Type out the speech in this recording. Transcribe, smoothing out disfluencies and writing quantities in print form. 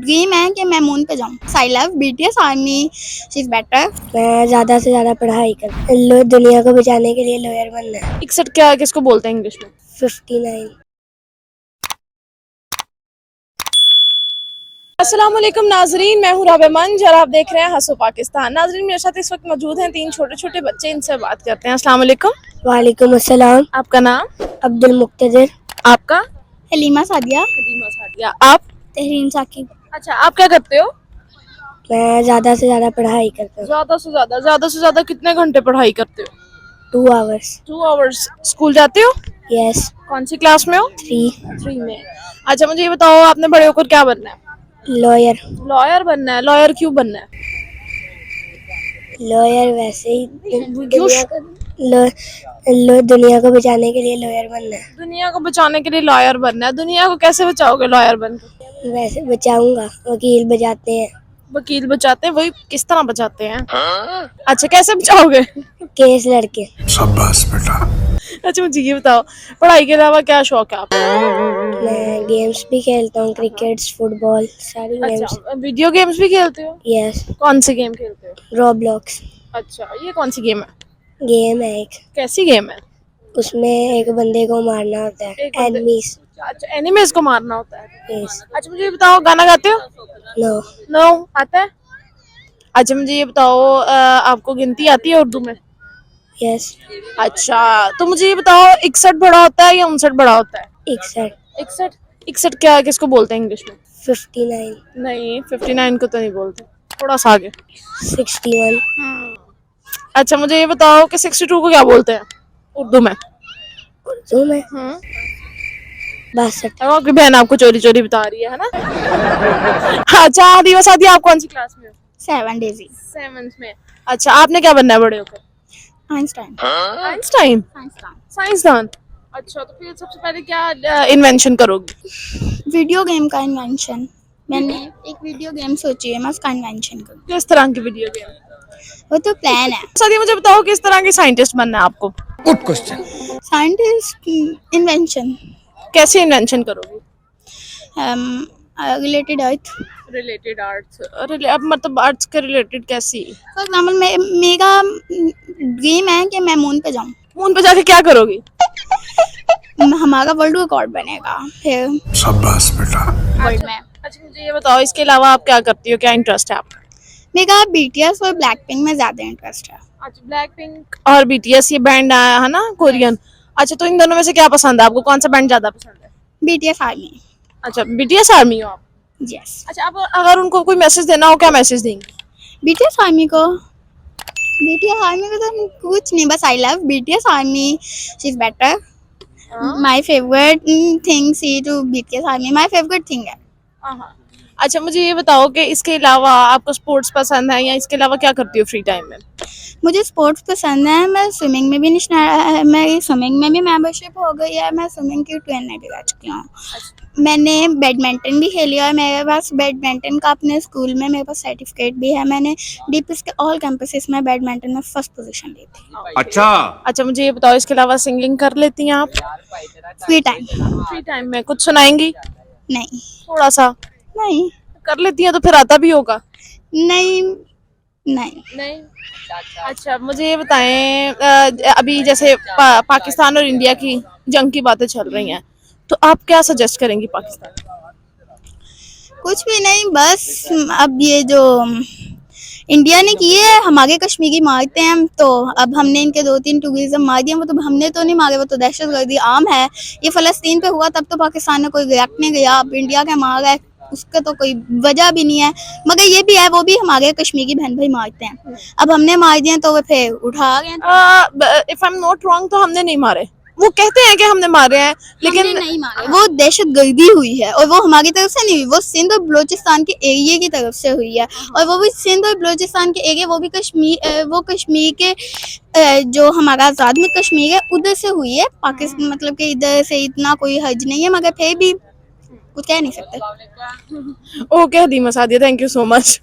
Dream है कि मैं मून पे जाऊँ। आई love BTS army, she is better. मैं ज़्यादा से ज़्यादा पढ़ाई कर दुनिया को बचाने के लिए लॉयर बनना है। 61 क्या किसको बोलते हैं इंग्लिश में? 59। अस्सलाम वालेकुम नाजरीन, मैं हूँ राबे मंज और आप देख रहे हैं हंसो पाकिस्तान। नाजरीन मेरे साथ इस वक्त मौजूद हैं 3 छोटे छोटे बच्चे, इनसे बात करते हैं। अस्सलाम वालेकुम। वालेकुम अस्सलाम। आपका नाम? अब्दुल मुक्तदिर। आपका? हलीमा सादिया। हलीमा सादिया। आप? तहरीन साकिब। अच्छा, आप क्या करते हो? मैं ज़्यादा से ज़्यादा पढ़ाई करता हूँ। ज्यादा से ज्यादा कितने घंटे पढ़ाई करते हो? 2 आवर्स। 2 आवर्स। स्कूल जाते हो? यस। कौन सी क्लास में हो? 3। में। अच्छा, मुझे ये बताओ, आपने बड़े होकर क्या बनना है? लॉयर। लॉयर बनना है। लॉयर क्यों बनना है? लॉयर वैसे ही क्यों? दुनिया को बचाने के लिए लॉयर बनना है। दुनिया को बचाने के लिए लॉयर बनना है। दुनिया को कैसे बचाओगे लॉयर बनकर? वैसे बचाऊंगा, वकील बचाते हैं। वकील बचाते हैं, वही किस तरह बचाते हैं? अच्छा, कैसे बचाओगे? केस लड़के। शाबाश बेटा। अच्छा, मुझे ये बताओ, पढ़ाई के अलावा क्या शौक है आपको? मैं गेम्स भी खेलता हूँ, क्रिकेट, फुटबॉल, सारी गेम्स। अच्छा, वीडियो गेम्स भी खेलते हो? यस। कौन से गेम खेलते हो? रॉब्लॉक्स अच्छा, ये कौन सी गेम है? गेम है एक, कैसी गेम है? उसमें एक बंदे को मारना होता है, एक बंदे- एनिमीज। अच्छा, एनिमीज को मारना होता है। यस। अच्छा, मुझे ये बताओ, गाना गाते हो? नो। नो, आता है? अच्छा, मुझे ये बताओ, आपको गिनती आती है उर्दू में? यस। अच्छा, तो मुझे ये बताओ, 61 बड़ा होता है या 59 बड़ा होता है? 61। 61। 61 क्या किसको बोलते हैं इंग्लिश में? 59। नहीं, 59 को तो नहीं बोलते। थोड़ा सा आगे। 61। अच्छा, मुझे ये बताओ कि 62 को क्या बोलते हैं उर्दू में? उर्दू में 62। अब आपकी बहन आपको चोरी चोरी बता रही है ना? अच्छा, आदिवा साथी, आप कौन सी क्लास में हो? 7 डेजी। 7th में। अच्छा, आपने क्या बनना है बड़े होकर? आइंस्टाइन। आइंस्टाइन। साइंसदान। अच्छा, तो फिर सबसे पहले क्या इन्वेंशन करोगी? वीडियो गेम का इन्वेंशन। मैंने एक वीडियो गेम सोची है, मैं उसका इन्वेंशन करूँ। किस तरह की वीडियो गेम? वो तो प्लान है। साथी, मुझे बताओ, किस तरह की साइंटिस्ट बनना है आपको? Good question. साइंटिस्ट इन्वेंशन कैसे इन्वेंशन करोगी? Related earth. Related arts. अब मतलब आर्ट्स के रिलेटेड कैसी? फॉर एग्जाम्पल मेरा ड्रीम है कि मैं मून पे जाऊँ। मून पे जाके क्या करोगी? हमारा वर्ल्ड रिकॉर्ड बनेगा फिर शाबाश बेटा। वर्ल्ड में। अच्छा, मुझे ये बताओ, इसके अलावा आप क्या करती हो? क्या इंटरेस्ट है आपका? मेरा बीटीएस और ब्लैक पिंक में ज्यादा इंटरेस्ट है। अच्छा, ब्लैक पिंक और बीटीएस, ये बैंड आया है ना, कोरियन। अच्छा, तो इन दोनों में से क्या पसंद है आपको? कौन सा बैंड ज्यादा पसंद है? BTS army. अच्छा, बीटीएस आर्मी हो आप? यस। अच्छा, आप अगर उनको कोई मैसेज देना हो, क्या मैसेज देंगे? बीटीएस आर्मी को तो कुछ नहीं, बस I love BTS army, she is better. My favourite thing see to BTS army, my favourite thing है। अच्छा, मुझे ये बताओ कि इसके अलावा आपको स्पोर्ट्स पसंद है, या इसके अलावा क्या करती हो फ्री टाइम में? मुझे स्पोर्ट्स पसंद है। मैं स्विमिंग में भी मेरी स्विमिंग में भी मेंबरशिप हो गई है। मैं स्विमिंग की ट्रेनर भी रह चुकी हूँ। मैंने बैडमिंटन भी खेली है। मेरे पास बैडमिंटन का अपने स्कूल में मेरे पास सर्टिफिकेट भी है। मैंने डीपीएस के ऑल कैंपसेस में बैडमिंटन में फर्स्ट पोजीशन ली थी। अच्छा, मुझे ये बताओ, इसके अलावा सिंगिंग कर लेती हैं आप? फ्री टाइम फ्री टाइम में कुछ सुनाएंगी? नहीं। थोड़ा सा नहीं। कर लेती हैं तो फिर आता भी होगा? नहीं। नहीं। नहीं। अच्छा, मुझे ये बताएं, अभी जैसे पाकिस्तान और इंडिया की जंग की बातें चल रही हैं, तो आप क्या सजेस्ट करेंगी पाकिस्तान को? कुछ भी नहीं, बस अब ये जो इंडिया ने किए है, हमारे कश्मीरी मारते हैं, तो अब हमने इनके 2-3 टूरिज्म मार दिए। वो तो हमने तो नहीं मारे, वो तो दहशतगर्दी आम है। ये फलस्तीन पे हुआ तब तो पाकिस्तान ने कोई रिएक्ट नहीं किया। अब इंडिया के मार है, उसका तो कोई वजह भी नहीं है। मगर ये भी है, वो भी हमारे कश्मीरी बहन भाई मारते हैं। अब हमने मार दिए तो वो फिर उठा गए। If I am not wrong, तो हमने नहीं मारे। वो कहते हैं कि हमने मारे हैं, लेकिन हमने नहीं मारे। वो दहशतगर्दी हुई है, और वो हमारी तरफ से नहीं हुई, वो सिंध और बलूचिस्तान के एरिया की तरफ से हुई है। और वो भी सिंध और बलूचिस्तान के एरिया, वो भी कश्मीर के जो हमारा आज़ाद में कश्मीर है उधर से हुई है। पाकिस्तान मतलब कि इधर से इतना कोई हर्ज नहीं है, मगर फिर भी कुछ कह नहीं सकते। Okay Halima Sadia, thank you so much.